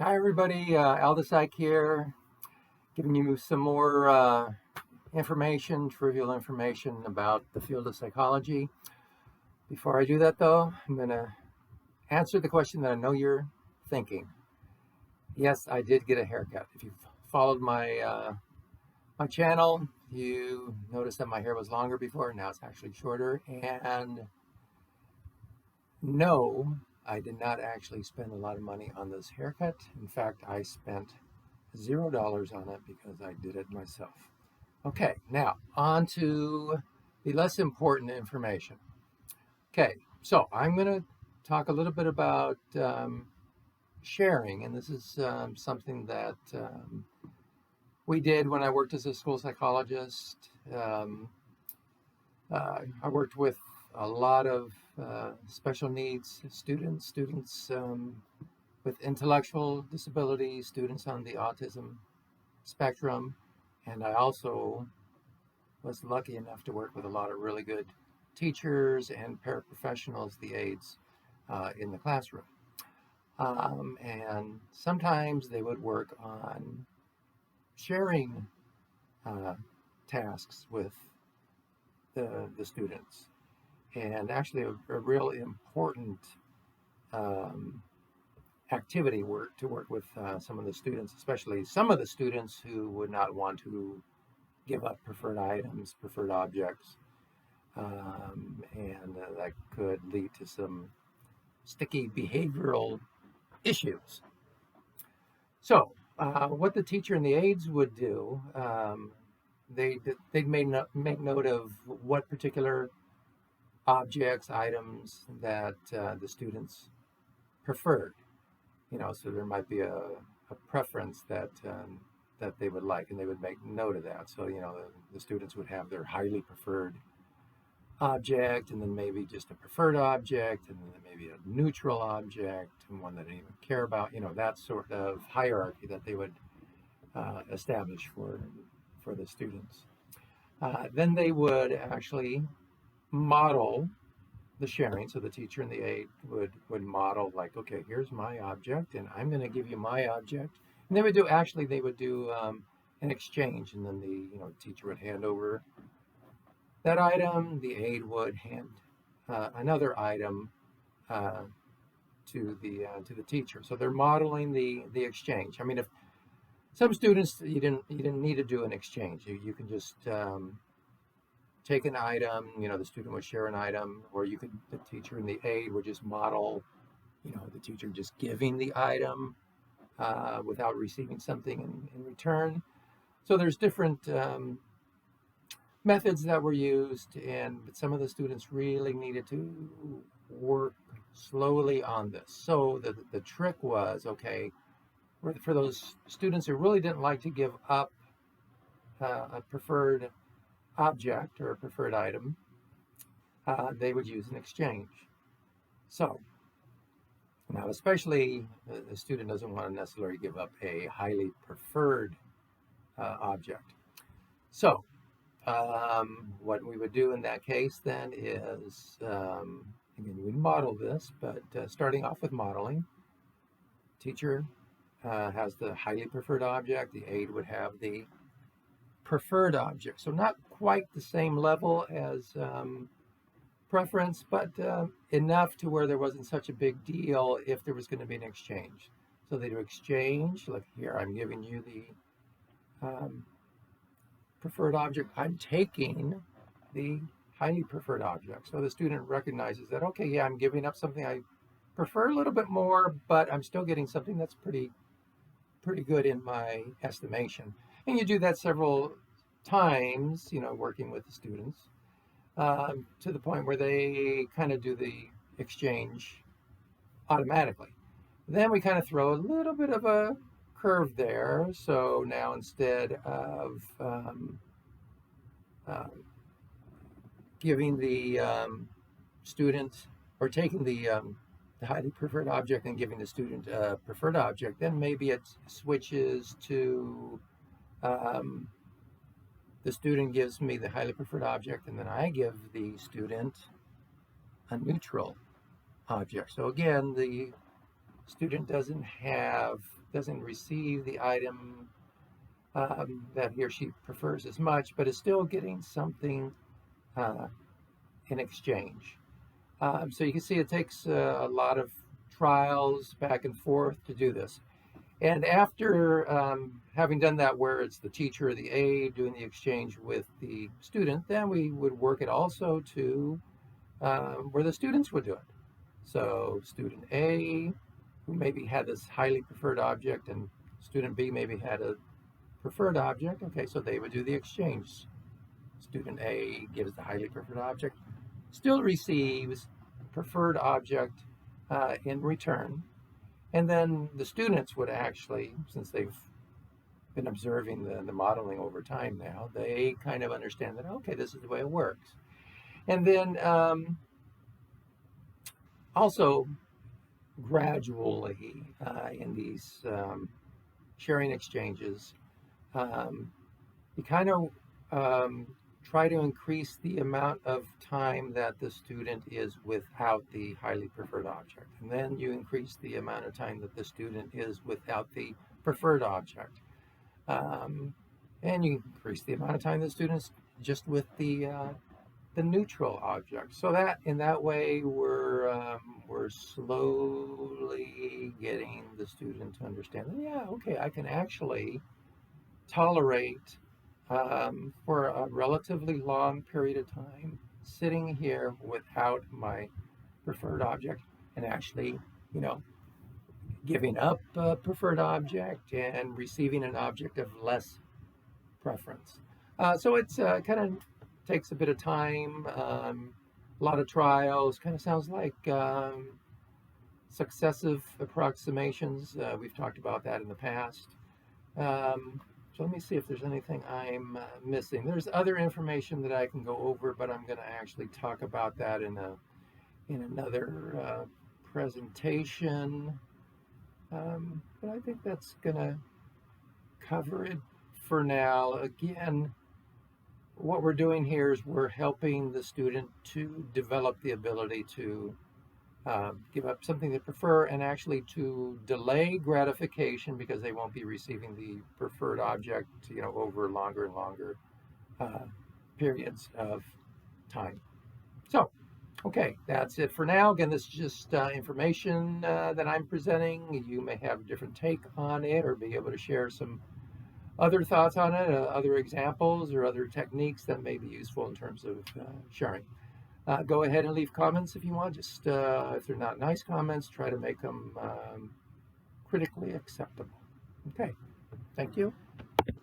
Hi everybody, Al the Psych here, giving you some more information, trivial information about the field of psychology. Before I do that though, I'm going to answer the question that I know you're thinking. Yes, I did get a haircut. If you've followed my channel, you noticed that my hair was longer before, now it's actually shorter. And no, I did not actually spend a lot of money on this haircut. In fact, I spent $0 on it because I did it myself. Okay, now on to the less important information. Okay, so I'm going to talk a little bit about sharing, and this is something that we did when I worked as a school psychologist. I worked with a lot of special needs students with intellectual disabilities, students on the autism spectrum, and I also was lucky enough to work with a lot of really good teachers and paraprofessionals, the aides, in the classroom. And sometimes they would work on sharing uh, tasks with the students. And actually, a real important um, activity to work with some of the students, especially some of the students who would not want to give up preferred items, preferred objects, and that could lead to some sticky behavioral issues. So, what the teacher and the aides would do, they'd make note of what particular objects, items that the students preferred. So there might be a preference that they would like, and they would make note of that. So, the students would have their highly preferred object, and then maybe just a preferred object, and then maybe a neutral object, and one that they didn't even care about. That sort of hierarchy that they would establish for the students. Then they would actually model the sharing. So the teacher and the aide would model, like, okay, here's my object, and I'm going to give you my object. And they would do an exchange, and then the teacher would hand over that item. The aide would hand another item uh, to the teacher. So they're modeling the exchange. I mean, if some students you didn't need to do an exchange, you can just take an item. The student would share an item, or the teacher and the aide would just model. The teacher just giving the item without receiving something in return. So there's different methods that were used, and some of the students really needed to work slowly on this. So the trick was, okay, for those students who really didn't like to give up a preferred object or a preferred item, they would use an exchange. So now, especially the student doesn't want to necessarily give up a highly preferred object. So what we would do in that case then is, again, we model this, but starting off with modeling, teacher has the highly preferred object, the aide would have the preferred object. So not quite the same level as preference, but enough to where there wasn't such a big deal if there was going to be an exchange. So they do exchange, like, here, I'm giving you the preferred object, I'm taking the highly preferred object. So the student recognizes that, okay, yeah, I'm giving up something I prefer a little bit more, but I'm still getting something that's pretty good in my estimation. And you do that several times, working with the students, to the point where they kind of do the exchange automatically. Then we kind of throw a little bit of a curve there. So now, instead of uh, giving the student, or taking the highly preferred object and giving the student a preferred object, then maybe it switches to um, the student gives me the highly preferred object, and then I give the student a neutral object. So again, the student doesn't receive the item that he or she prefers as much, but is still getting something uh, in exchange. So you can see it takes a lot of trials back and forth to do this. And after having done that, where it's the teacher or the aide doing the exchange with the student, then we would work it also to where the students would do it. So student A, who maybe had this highly preferred object, and student B maybe had a preferred object. Okay, so they would do the exchange. Student A gives the highly preferred object, still receives preferred object in return. And then the students would actually, since they've been observing the modeling over time now, they kind of understand that, okay, this is the way it works. And then also gradually in these sharing exchanges, you kind of try to increase the amount of time that the student is without the highly preferred object. And then you increase the amount of time that the student is without the preferred object. And you increase the amount of time the student's just with the neutral object. So that in that way we're slowly getting the student to understand that, yeah, okay, I can actually tolerate for a relatively long period of time sitting here without my preferred object and actually, you know, giving up a preferred object and receiving an object of less preference. So it's kind of takes a bit of time, a lot of trials, kind of sounds like successive approximations. We've talked about that in the past. So let me see if there's anything I'm missing. There's other information that I can go over, but I'm going to actually talk about that in another presentation. But I think that's going to cover it for now. Again, what we're doing here is we're helping the student to develop the ability to give up something they prefer and actually to delay gratification because they won't be receiving the preferred object, you know, over longer and longer periods of time. So, okay, that's it for now. Again, this is just information that I'm presenting. You may have a different take on it or be able to share some other thoughts on it, other examples or other techniques that may be useful in terms of sharing. Go ahead and leave comments if you want. Just if they're not nice comments, try to make them critically acceptable. Okay, thank you.